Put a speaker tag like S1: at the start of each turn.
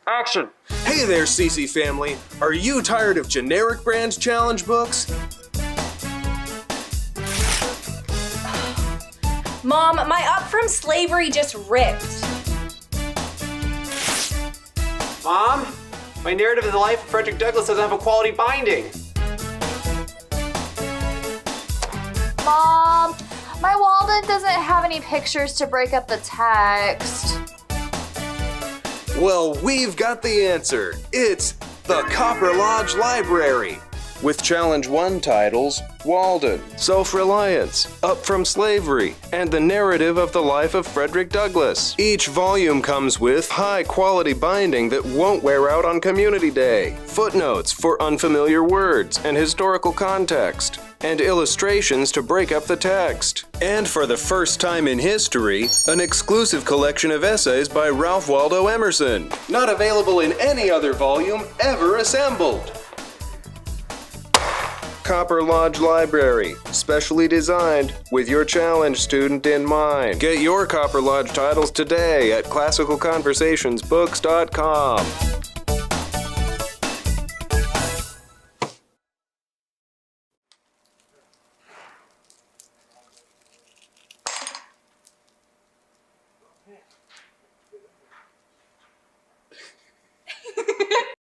S1: Action!
S2: Hey there, CC family. Are you tired of generic brand challenge books?
S3: Mom, my Up From Slavery just ripped.
S1: Mom, my narrative of the life of Frederick Douglass doesn't have a quality binding.
S4: Mom, my Walden doesn't have any pictures to break up the text.
S2: Well, we've got the answer. It's the Copper Lodge Library. With Challenge 1 titles, Walden, Self-Reliance, Up From Slavery, and the narrative of the life of Frederick Douglass. Each volume comes with high-quality binding that won't wear out on Community Day, footnotes for unfamiliar words and historical context, and illustrations to break up the text. And for the first time in history, an exclusive collection of essays by Ralph Waldo Emerson, not available in any other volume ever assembled. Copper Lodge Library, specially designed with your challenge student in mind. Get your Copper Lodge titles today at classicalconversationsbooks.com.